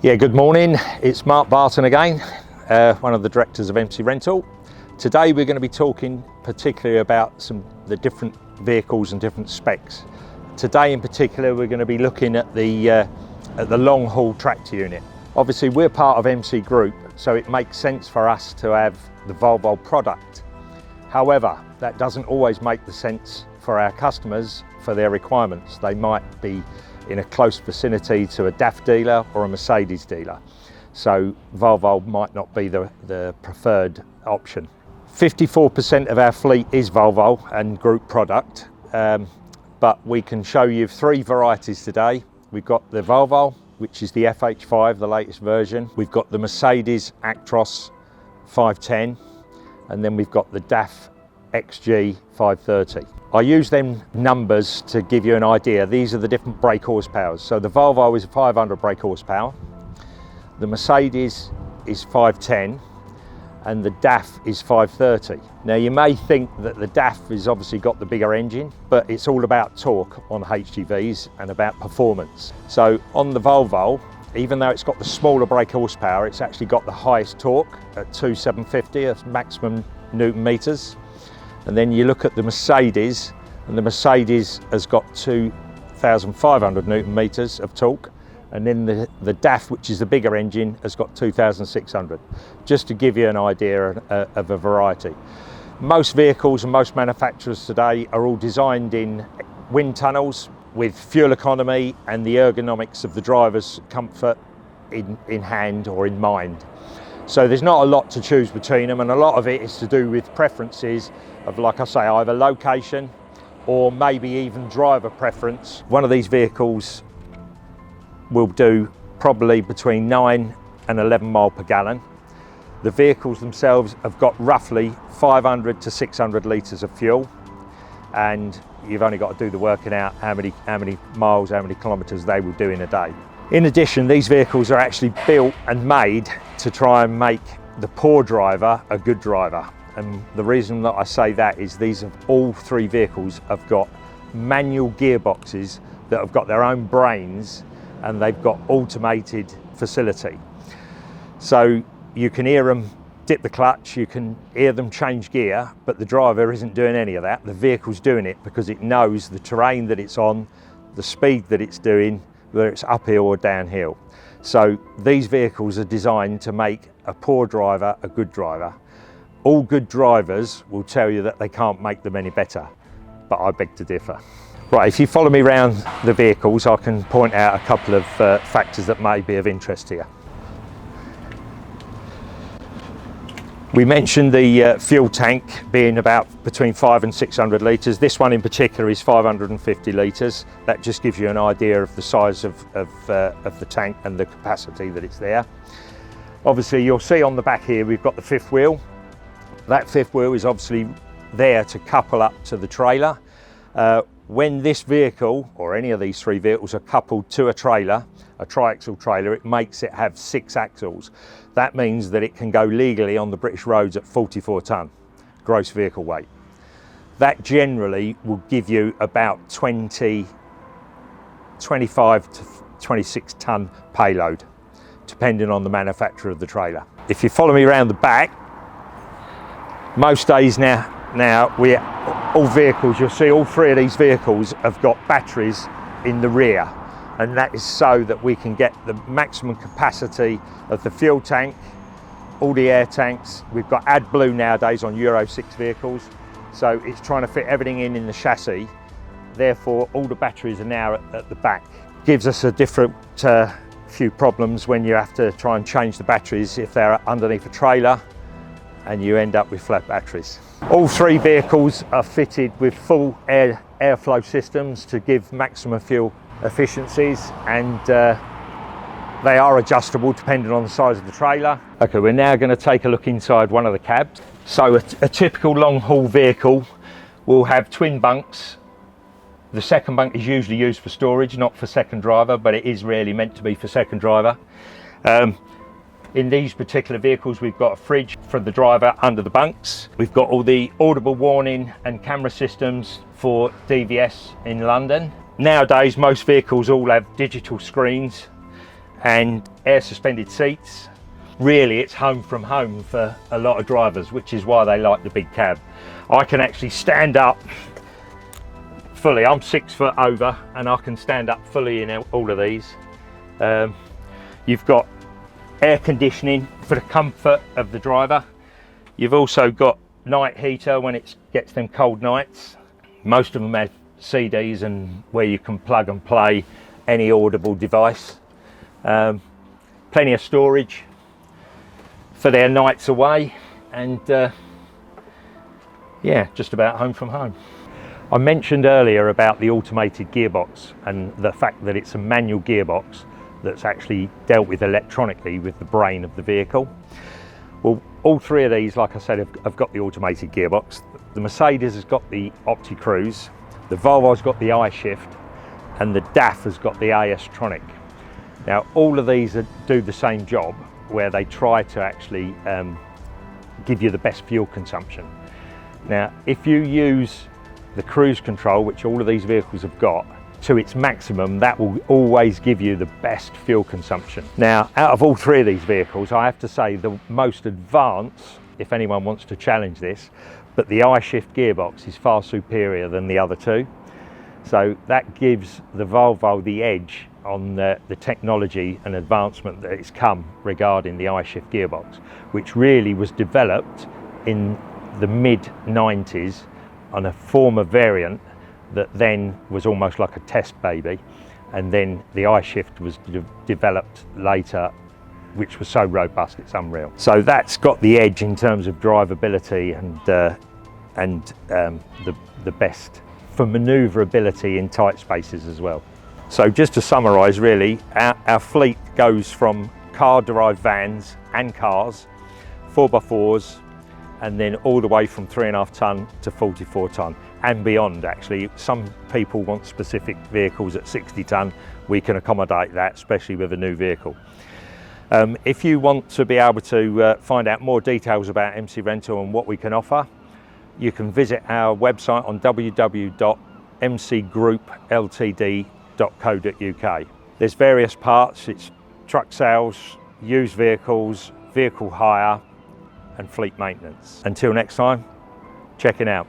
Yeah, good morning. It's Mark Barton again, one of the directors of MC Rental. Today we're going to be talking particularly about the different vehicles and different specs. Today in particular we're going to be looking at the long haul tractor unit. Obviously we're part of MC Group, so it makes sense for us to have the Volvo product. However, that doesn't always make the sense for our customers for their requirements. They might be in a close vicinity to a DAF dealer or a Mercedes dealer. So Volvo might not be the preferred option. 54% of our fleet is Volvo and group product, but we can show you three varieties today. We've got the Volvo, which is the FH5, the latest version. We've got the Mercedes Actros 510, and then we've got the DAF XG 530. I use them numbers to give you an idea. These are the different brake horsepowers. So the Volvo is 500 brake horsepower, the Mercedes is 510, and the DAF is 530. Now you may think that the DAF has obviously got the bigger engine, but it's all about torque on HGVs and about performance. So on the Volvo, even though it's got the smaller brake horsepower, it's actually got the highest torque at 2,750, that's maximum Newton meters. And then you look at the Mercedes, and the Mercedes has got 2,500 Newton meters of torque. And then the DAF, which is the bigger engine, has got 2,600, just to give you an idea of a variety. Most vehicles and most manufacturers today are all designed in wind tunnels with fuel economy and the ergonomics of the driver's comfort in hand or in mind. So there's not a lot to choose between them, and a lot of it is to do with preferences of, like I say, either location or maybe even driver preference. One of these vehicles will do probably between 9 and 11 mile per gallon. The vehicles themselves have got roughly 500 to 600 litres of fuel, and you've only got to do the working out how many miles, how many kilometres they will do in a day. In addition, these vehicles are actually built and made to try and make the poor driver a good driver. And the reason that I say that is all three vehicles have got manual gearboxes that have got their own brains, and they've got automated facility. So you can hear them dip the clutch, you can hear them change gear, but the driver isn't doing any of that. The vehicle's doing it because it knows the terrain that it's on, the speed that it's doing, whether it's uphill or downhill. So these vehicles are designed to make a poor driver a good driver. All good drivers will tell you that they can't make them any better, but I beg to differ. Right, if you follow me around the vehicles, I can point out a couple of factors that may be of interest to you. We mentioned the fuel tank being about between 500 and 600 litres. This one in particular is 550 litres. That just gives you an idea of the size of the tank and the capacity that it's there. Obviously you'll see on the back here we've got the fifth wheel. That fifth wheel is obviously there to couple up to the trailer. When this vehicle, or any of these three vehicles, are coupled to a trailer, a triaxle trailer, it makes it have 6 axles. That means that it can go legally on the British roads at 44 tonne gross vehicle weight. That generally will give you about 25 to 26 tonne payload, depending on the manufacturer of the trailer. If you follow me around the back, most days now all vehicles, you'll see all three of these vehicles have got batteries in the rear, and that is so that we can get the maximum capacity of the fuel tank, all the air tanks. We've got AdBlue nowadays on Euro 6 vehicles, so it's trying to fit everything in the chassis. Therefore all the batteries are now at the back. Gives us a different few problems when you have to try and change the batteries if they're underneath a trailer and you end up with flat batteries. All three vehicles are fitted with full airflow systems to give maximum fuel efficiencies, and they are adjustable depending on the size of the trailer. Okay, we're now going to take a look inside one of the cabs. So a typical long haul vehicle will have twin bunks. The second bunk is usually used for storage, not for second driver, but it is really meant to be for second driver. In these particular vehicles, we've got a fridge for the driver under the bunks. We've got all the audible warning and camera systems for DVS in London. Nowadays, most vehicles all have digital screens and air suspended seats. Really, it's home from home for a lot of drivers, which is why they like the big cab. I can actually stand up fully. I'm 6 foot over and I can stand up fully in all of these. You've got air conditioning for the comfort of the driver. You've also got night heater when it gets them cold nights. Most of them have CDs and where you can plug and play any audible device. Plenty of storage for their nights away, and yeah, just about home from home. I mentioned earlier about the automated gearbox and the fact that it's a manual gearbox that's actually dealt with electronically with the brain of the vehicle. Well, all three of these, like I said, have got the automated gearbox. The Mercedes has got the OptiCruise, the Volvo's got the iShift, and the DAF has got the AS-tronic. Now, all of these do the same job, where they try to actually give you the best fuel consumption. Now, if you use the cruise control, which all of these vehicles have got, to its maximum, that will always give you the best fuel consumption. Now, out of all three of these vehicles, I have to say the most advanced, if anyone wants to challenge this, but the iShift gearbox is far superior than the other two. So that gives the Volvo the edge on the technology and advancement that it's come regarding the iShift gearbox, which really was developed in the mid-90s on a former variant that then was almost like a test baby, and then the iShift was developed later, which was so robust it's unreal. So that's got the edge in terms of drivability and the best for manoeuvrability in tight spaces as well. So just to summarise, really, our fleet goes from car-derived vans and cars, 4x4s, and then all the way from 3.5 tonne to 44 tonne and beyond. Actually, some people want specific vehicles at 60 tonne. We can accommodate that, especially with a new vehicle. If you want to be able to find out more details about MC Rental and what we can offer, you can visit our website on www.mcgroupltd.co.uk. There's various parts. It's truck sales, used vehicles, vehicle hire, and fleet maintenance. Until next time, checking out.